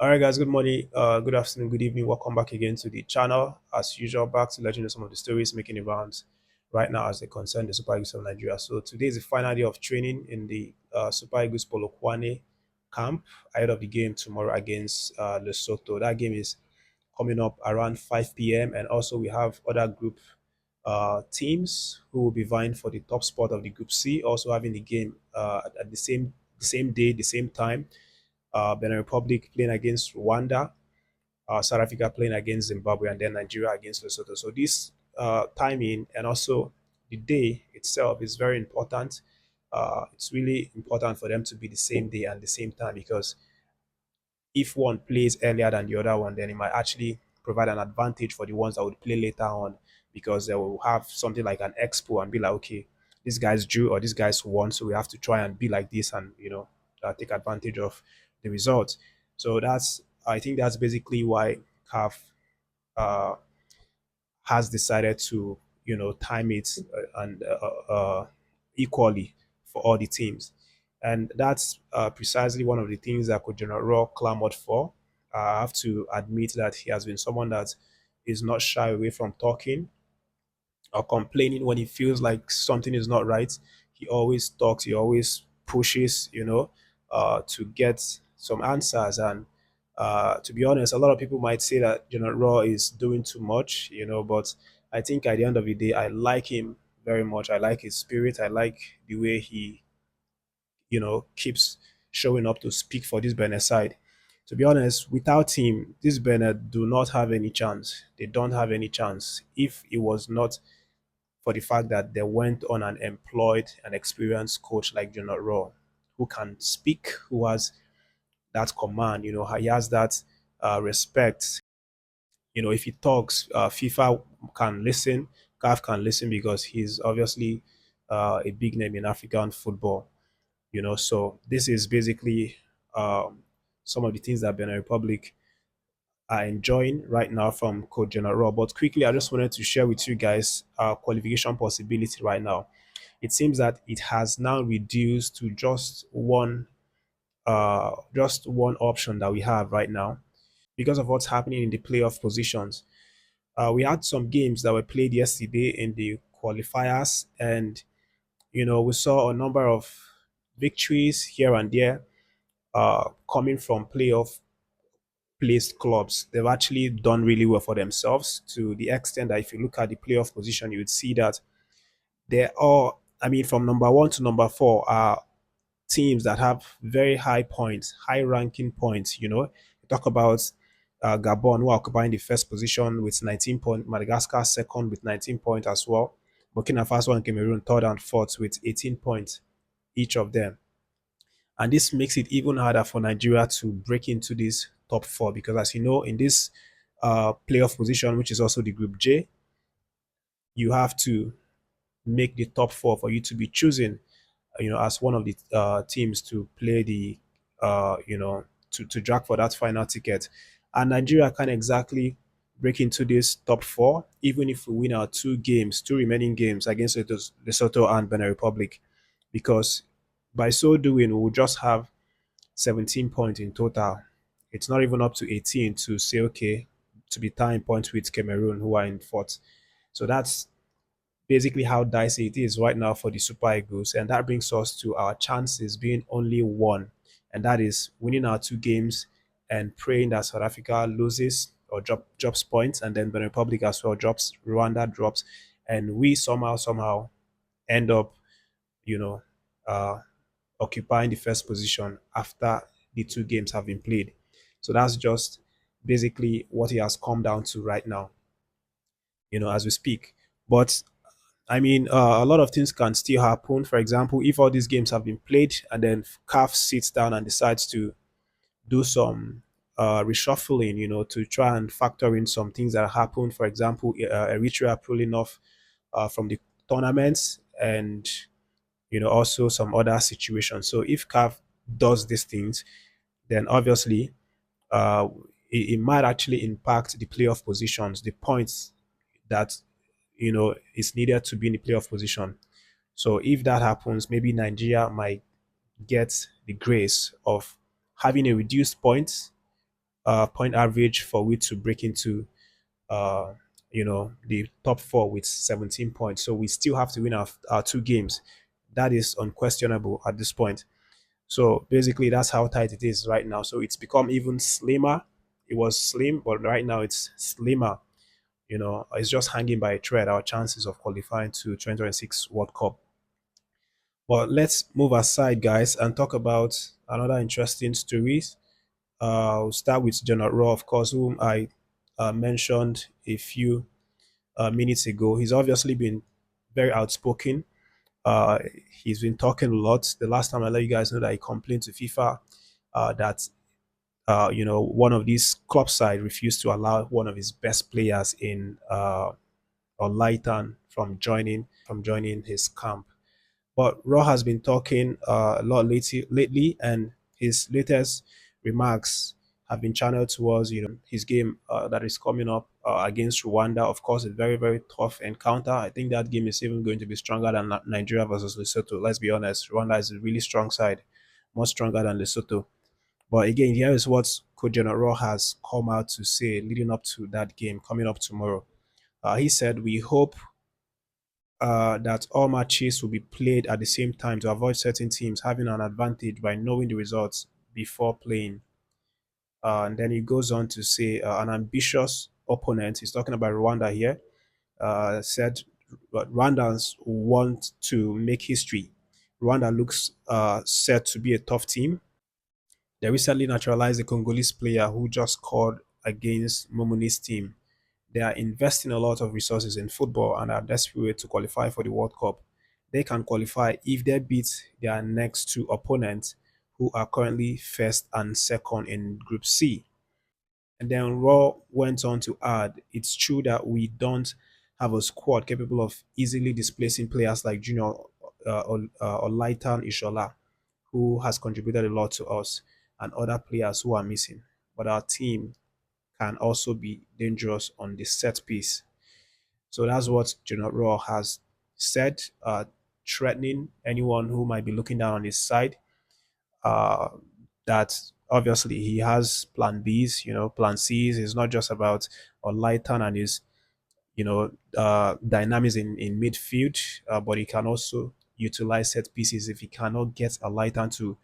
All right, guys. Good morning, good afternoon, good evening. Welcome back again to the channel. As usual, back to let you know some of the stories making the rounds right now as they concern the Super Eagles of Nigeria. So today is the final day of training in the Super Eagles Polokwane camp ahead of the game tomorrow against Lesotho. That game is coming up around 5 p.m. And also we have other group teams who will be vying for the top spot of the Group C, also having the game at the same day, the same time. Benin Republic playing against Rwanda, South Africa playing against Zimbabwe, and then Nigeria against Lesotho. So this timing and also the day itself is very important. It's really important for them to be the same day and the same time because if one plays earlier than the other one, then it might actually provide an advantage for the ones that would play later on because they will have something like an expo and be like, okay, these guys drew or these guys won, so we have to try and be like this and take advantage of the result. So I think that's basically why CAF uh, has decided to time it and equally for all the teams, and that's precisely one of the things that Coach General Raw clamored for. I have to admit that he has been someone that is not shy away from talking or complaining when he feels like something is not right. He always talks, he always pushes, to get some answers. And to be honest, a lot of people might say that Raw is doing too much, but I think at the end of the day, I like him very much. I like his spirit. I like the way he, keeps showing up to speak for this Benin side. To be honest, without him, this Benin do not have any chance. They don't have any chance. If it was not for the fact that they went on and employed an experienced coach like Jonah Raw, who can speak, who has that command, he has that respect. If he talks, FIFA can listen, CAF can listen because he's obviously a big name in African football. So this is basically some of the things that Benin Republic are enjoying right now from Coach General. But quickly, I just wanted to share with you guys our qualification possibility right now. It seems that it has now reduced to just one option that we have right now because of what's happening in the playoff positions. We had some games that were played yesterday in the qualifiers, and we saw a number of victories here and there coming from playoff placed clubs. They've actually done really well for themselves to the extent that if you look at the playoff position, you would see that they're all, I mean, from number one to number four are teams that have very high points, high ranking points. You talk about Gabon, who are occupying the first position with 19 points, Madagascar second with 19 points as well, Burkina Faso and Cameroon third and fourth with 18 points each of them. And this makes it even harder for Nigeria to break into this top four because, as you know, in this playoff position, which is also the Group J, you have to make the top four for you to be chosen, as one of the teams to play to drag for that final ticket. And Nigeria can exactly break into this top four, even if we win our two remaining games against Lesotho and Benin Republic, because by so doing, we will just have 17 points in total. It's not even up to 18 to say, okay, to be tying points with Cameroon, who are in fourth. So that's basically how dicey it is right now for the Super Eagles. And that brings us to our chances being only one. And that is winning our two games and praying that South Africa loses or drops points. And then Benin Republic as well drops, Rwanda drops. And we somehow end up, you know, uh, occupying the first position after the two games have been played. So that's just basically what it has come down to right now, as we speak. But I mean, a lot of things can still happen. For example, if all these games have been played and then CAF sits down and decides to do some reshuffling, to try and factor in some things that happened. For example, Eritrea pulling off from the tournaments and also some other situations. So if CAF does these things, then obviously uh, it might actually impact the playoff positions, the points that is needed to be in the playoff position. So if that happens, maybe Nigeria might get the grace of having a reduced points point average for we to break into uh, the top four with 17 points. So we still have to win our two games. That is unquestionable at this point. So basically, that's how tight it is right now. So it's become even slimmer. It was slim, but right now it's slimmer. It's just hanging by a thread. Our chances of qualifying to 2026 World Cup. But let's move aside, guys, and talk about another interesting stories. We'll start with Jonah Rohr, of course, whom I mentioned a few minutes ago. He's obviously been very outspoken. Uh, he's been talking a lot. The last time I let you guys know that he complained to FIFA that one of these club side refused to allow one of his best players in Olaitan from joining his camp. But Raw has been talking a lot lately, and his latest remarks have been channeled towards his game that is coming up against Rwanda. Of course, a very very tough encounter. I think that game is even going to be stronger than Nigeria versus Lesotho. Let's be honest, Rwanda is a really strong side, much stronger than Lesotho. But again, here is what Coach General Raw has come out to say leading up to that game coming up tomorrow. He said, "We hope that all matches will be played at the same time to avoid certain teams having an advantage by knowing the results before playing." And then he goes on to say, an ambitious opponent, he's talking about Rwanda here, said Rwandans want to make history. Rwanda looks set to be a tough team. They recently naturalized a Congolese player who just scored against Momuni's team. They are investing a lot of resources in football and are desperate to qualify for the World Cup. They can qualify if they beat their next two opponents, who are currently first and second in Group C. And then Raw went on to add, "It's true that we don't have a squad capable of easily displacing players like Junior Olaitan Ishola, who has contributed a lot to us, and other players who are missing. But our team can also be dangerous on the set piece." So that's what Junior Raw has said, threatening anyone who might be looking down on his side. Uh, that obviously he has plan Bs, plan Cs. It's not just about Olaitan and his, dynamics in midfield, but he can also utilize set pieces if he cannot get Olaitan to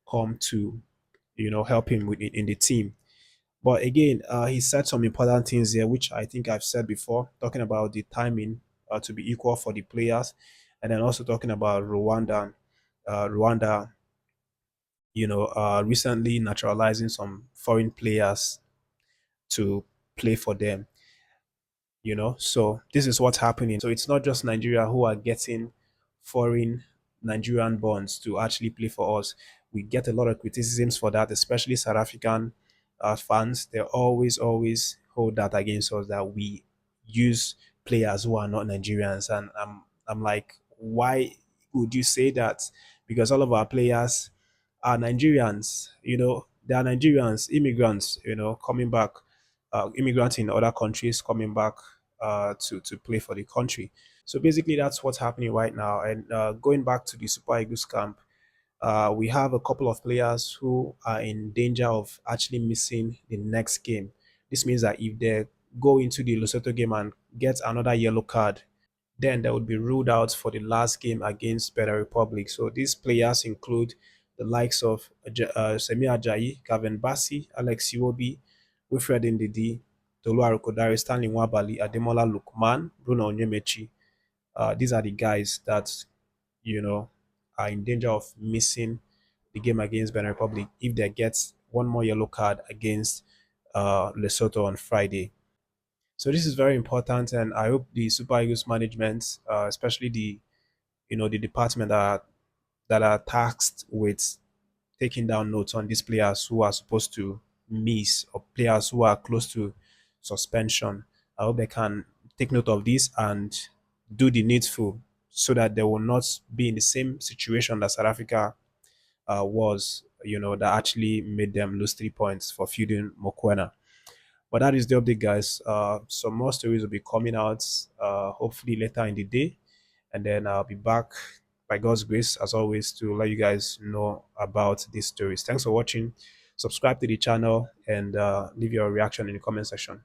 come to, help him in the team. But again, he said some important things here, which I think I've said before, talking about the timing to be equal for the players, and then also talking about Rwanda. Rwanda, recently naturalizing some foreign players to play for them. So this is what's happening. So it's not just Nigeria who are getting foreign Nigerian bonds to actually play for us. We get a lot of criticisms for that, especially South African fans. They always hold that against us, that we use players who are not Nigerians. And I'm like, why would you say that? Because all of our players are Nigerians. They are Nigerians, immigrants, coming back, immigrants in other countries coming back to play for the country. So basically, that's what's happening right now. And going back to the Super Eagles camp, we have a couple of players who are in danger of actually missing the next game. This means that if they go into the Lesotho game and get another yellow card, then they would be ruled out for the last game against Benin Republic. So these players include the likes of Semi Ajayi, Gavin Bassi, Alex Iwobi, Wilfred Ndidi, Tolu Arokodare, Stanley Nwabali, Ademola Lukman, Bruno Onyemechi. These are the guys that, you know, are in danger of missing the game against Benin Republic if they get one more yellow card against Lesotho on Friday. So this is very important, and I hope the Super Eagles management, especially the department that are tasked with taking down notes on these players who are supposed to miss, or players who are close to suspension. I hope they can take note of this and do the needful so that they will not be in the same situation that South Africa was, that actually made them lose 3 points for feuding Mokwena. But that is the update, guys. Some more stories will be coming out hopefully later in the day. And then I'll be back by God's grace, as always, to let you guys know about these stories. Thanks for watching. subscribe to the channel, and leave your reaction in the comment section.